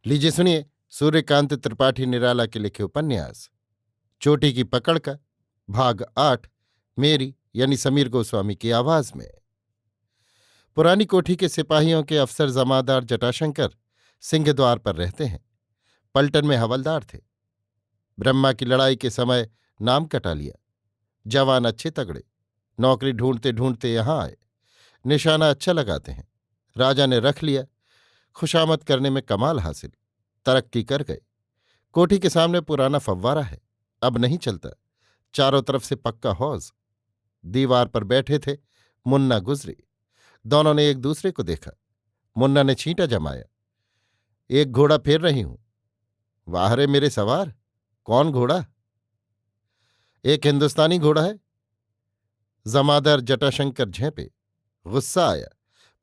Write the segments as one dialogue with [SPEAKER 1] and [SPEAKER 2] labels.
[SPEAKER 1] लीजिए सुनिए सूर्यकांत त्रिपाठी निराला के लिखे उपन्यास चोटी की पकड़ का भाग 8 मेरी यानी समीर गोस्वामी की आवाज में। पुरानी कोठी के सिपाहियों के अफसर जमादार जटाशंकर सिंहद्वार पर रहते हैं। पलटन में हवलदार थे। ब्रह्मा की लड़ाई के समय नाम कटा लिया। जवान अच्छे तगड़े, नौकरी ढूंढते ढूंढते यहां आए। निशाना अच्छा लगाते हैं। राजा ने रख लिया। खुशामद करने में कमाल हासिल। तरक्की कर गए। कोठी के सामने पुराना फव्वारा है, अब नहीं चलता। चारों तरफ से पक्का हौज। दीवार पर बैठे थे मुन्ना गुजरी। दोनों ने एक दूसरे को देखा। मुन्ना ने छींटा जमाया। एक घोड़ा फेर रही हूं। वाह रे मेरे सवार, कौन घोड़ा? एक हिंदुस्तानी घोड़ा है। जमादार जटाशंकर झेंपे। गुस्सा आया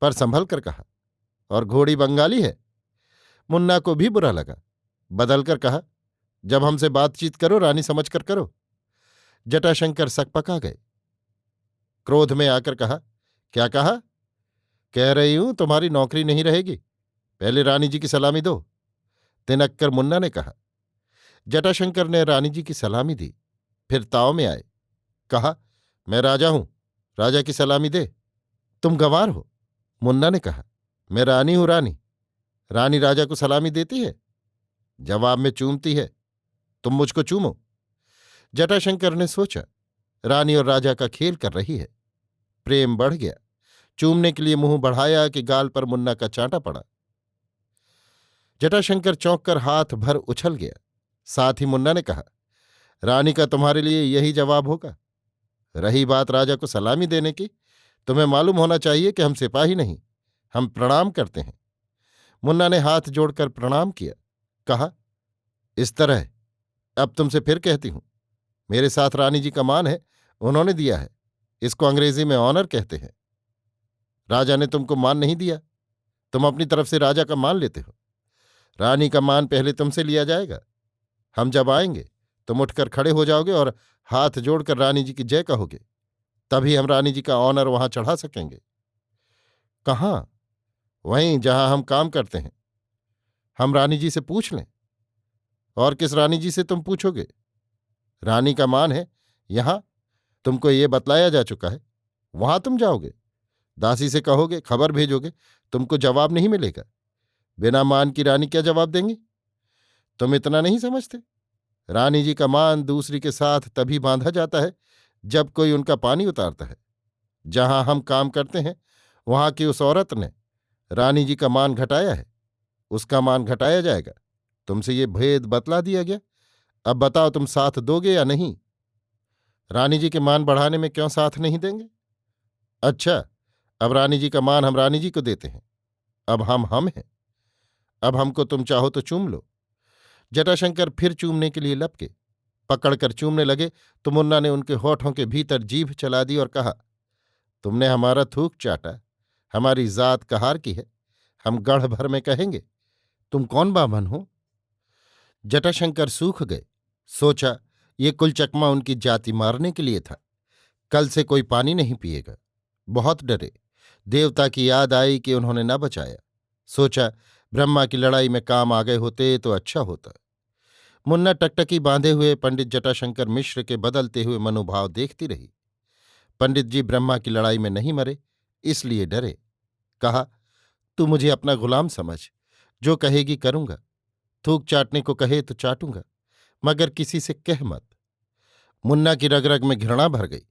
[SPEAKER 1] पर संभल कर कहा, और घोड़ी बंगाली है। मुन्ना को भी बुरा लगा। बदलकर कहा, जब हमसे बातचीत करो रानी समझकर करो। जटाशंकर सकपका गए। क्रोध में आकर कहा, क्या कहा? कह रही हूं तुम्हारी नौकरी नहीं रहेगी, पहले रानी जी की सलामी दो। तिनक्कर मुन्ना ने कहा। जटाशंकर ने रानी जी की सलामी दी। फिर ताव में आए। कहा, मैं राजा हूं, राजा की सलामी दे। तुम गंवार हो। मुन्ना ने कहा, मैं रानी हूं रानी, रानी राजा को सलामी देती है, जवाब में चूमती है। तुम मुझको चूमो। जटाशंकर ने सोचा, रानी और राजा का खेल कर रही है। प्रेम बढ़ गया। चूमने के लिए मुंह बढ़ाया कि गाल पर मुन्ना का चांटा पड़ा। जटाशंकर चौंक कर हाथ भर उछल गया। साथ ही मुन्ना ने कहा, रानी का तुम्हारे लिए यही जवाब होगा। रही बात राजा को सलामी देने की, तुम्हें मालूम होना चाहिए कि हम सिपाही नहीं, हम प्रणाम करते हैं। मुन्ना ने हाथ जोड़कर प्रणाम किया। कहा, इस तरह? अब तुमसे फिर कहती हूं, मेरे साथ रानी जी का मान है, उन्होंने दिया है। इसको अंग्रेजी में ऑनर कहते हैं। राजा ने तुमको मान नहीं दिया, तुम अपनी तरफ से राजा का मान लेते हो। रानी का मान पहले तुमसे लिया जाएगा। हम जब आएंगे तुम उठकर खड़े हो जाओगे और हाथ जोड़कर रानी जी की जय कहोगे, तभी हम रानी जी का ऑनर वहां चढ़ा सकेंगे। कहाँ? वहीं जहां हम काम करते हैं। हम रानी जी से पूछ लें? और किस रानी जी से तुम पूछोगे? रानी का मान है यहां, तुमको ये बतलाया जा चुका है। वहां तुम जाओगे, दासी से कहोगे, खबर भेजोगे, तुमको जवाब नहीं मिलेगा। बिना मान की रानी क्या जवाब देंगी? तुम इतना नहीं समझते? रानी जी का मान दूसरी के साथ तभी बांधा जाता है जब कोई उनका पानी उतारता है। जहां हम काम करते हैं वहां की उस औरत ने रानी जी का मान घटाया है, उसका मान घटाया जाएगा। तुमसे ये भेद बतला दिया गया। अब बताओ, तुम साथ दोगे या नहीं? रानी जी के मान बढ़ाने में क्यों साथ नहीं देंगे? अच्छा, अब रानी जी का मान हम रानी जी को देते हैं। अब हम हैं। अब हमको तुम चाहो तो चूम लो। जटाशंकर फिर चूमने के लिए लपके। पकड़कर चूमने लगे तो मुन्ना ने उनके होठों के भीतर जीभ चला दी और कहा, तुमने हमारा थूक चाटा, हमारी जात कहार की है, हम गढ़ भर में कहेंगे। तुम कौन बामन हो? जटाशंकर सूख गए। सोचा, ये कुलचकमा उनकी जाति मारने के लिए था। कल से कोई पानी नहीं पिएगा। बहुत डरे। देवता की याद आई कि उन्होंने न बचाया। सोचा, ब्रह्मा की लड़ाई में काम आ गए होते तो अच्छा होता। मुन्ना टकटकी बांधे हुए पंडित जटाशंकर मिश्र के बदलते हुए मनोभाव देखती रही। पंडित जी ब्रह्मा की लड़ाई में नहीं मरे, इसलिए डरे। कहा, तू मुझे अपना गुलाम समझ, जो कहेगी करूंगा। थूक चाटने को कहे तो चाटूंगा, मगर किसी से कह मत। मुन्ना की रग रग में घृणा भर गई।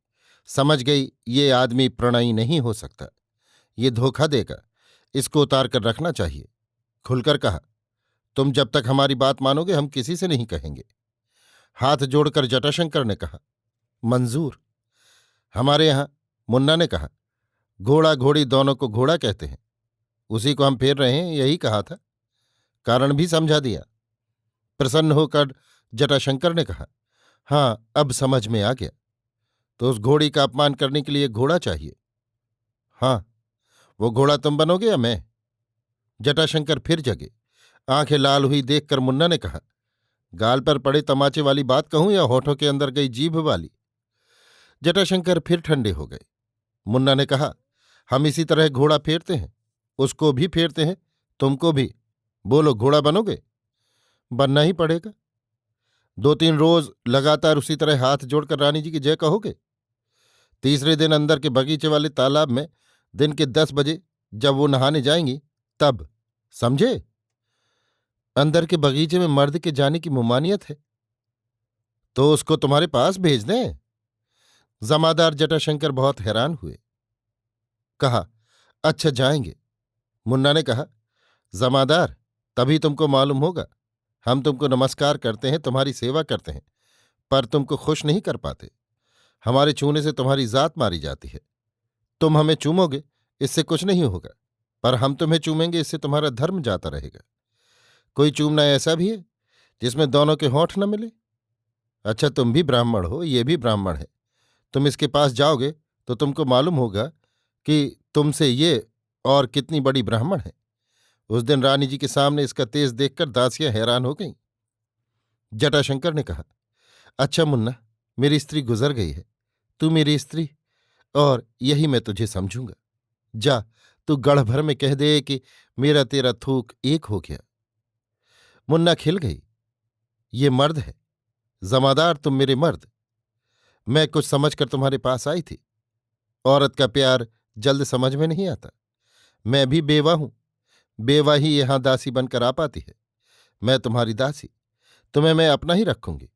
[SPEAKER 1] समझ गई ये आदमी प्रणयी नहीं हो सकता, ये धोखा देगा, इसको उतार कर रखना चाहिए। खुलकर कहा, तुम जब तक हमारी बात मानोगे हम किसी से नहीं कहेंगे। हाथ जोड़कर जटाशंकर ने कहा, मंजूर। हमारे यहां, मुन्ना ने कहा, घोड़ा घोड़ी दोनों को घोड़ा कहते हैं, उसी को हम फेर रहे हैं, यही कहा था। कारण भी समझा दिया। प्रसन्न होकर जटाशंकर ने कहा, हां अब समझ में आ गया। तो उस घोड़ी का अपमान करने के लिए घोड़ा चाहिए। हाँ, वो घोड़ा तुम बनोगे या मैं? जटाशंकर फिर जगे। आंखें लाल हुई देखकर मुन्ना ने कहा, गाल पर पड़े तमाचे वाली बात कहूं या होठों के अंदर गई जीभ वाली? जटाशंकर फिर ठंडे हो गए। मुन्ना ने कहा, हम इसी तरह घोड़ा फेरते हैं, उसको भी फेरते हैं, तुमको भी, बोलो, घोड़ा बनोगे? बनना ही पड़ेगा। 2-3 रोज लगातार उसी तरह हाथ जोड़कर रानी जी की जय कहोगे? तीसरे दिन अंदर के बगीचे वाले तालाब में दिन के 10 बजे जब वो नहाने जाएंगी तब। समझे? अंदर के बगीचे में मर्द के जाने की मुमानियत है। तो उसको तुम्हारे पास भेज दें? जमादार जटाशंकर बहुत हैरान हुए। कहा, अच्छा जाएंगे। मुन्ना ने कहा, जमादार, तभी तुमको मालूम होगा। हम तुमको नमस्कार करते हैं, तुम्हारी सेवा करते हैं, पर तुमको खुश नहीं कर पाते। हमारे छूने से तुम्हारी जात मारी जाती है। तुम हमें चूमोगे, इससे कुछ नहीं होगा, पर हम तुम्हें चूमेंगे, इससे तुम्हारा धर्म जाता रहेगा। कोई चूमना ऐसा भी है जिसमें दोनों के होंठ न मिले? अच्छा, तुम भी ब्राह्मण हो, ये भी ब्राह्मण है। तुम इसके पास जाओगे तो तुमको मालूम होगा कि तुमसे ये और कितनी बड़ी ब्राह्मण है। उस दिन रानी जी के सामने इसका तेज देखकर दासियां हैरान हो गईं। जटाशंकर ने कहा, अच्छा मुन्ना, मेरी स्त्री गुजर गई है, तू मेरी स्त्री, और यही मैं तुझे समझूंगा। जा, तू गढ़ भर में कह दे कि मेरा तेरा थूक एक हो गया। मुन्ना खिल गई। ये मर्द है। जमादार, तुम मेरे मर्द। मैं कुछ समझकर तुम्हारे पास आई थी। औरत का प्यार जल्द समझ में नहीं आता। मैं भी बेवा हूं। बेवा ही यहां दासी बनकर आ पाती है। मैं तुम्हारी दासी। तुम्हें मैं अपना ही रखूंगी।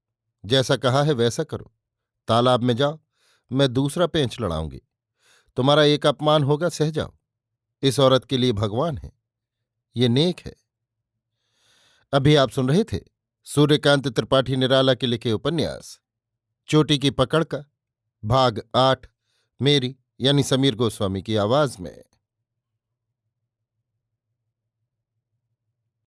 [SPEAKER 1] जैसा कहा है वैसा करो। तालाब में जाओ, मैं दूसरा पेंच लड़ाऊंगी। तुम्हारा एक अपमान होगा, सह जाओ। इस औरत के लिए भगवान है, ये नेक है। अभी आप सुन रहे थे सूर्यकांत त्रिपाठी निराला के लिखे उपन्यास चोटी की पकड़ का भाग 8, मेरी यानी समीर गोस्वामी की आवाज में।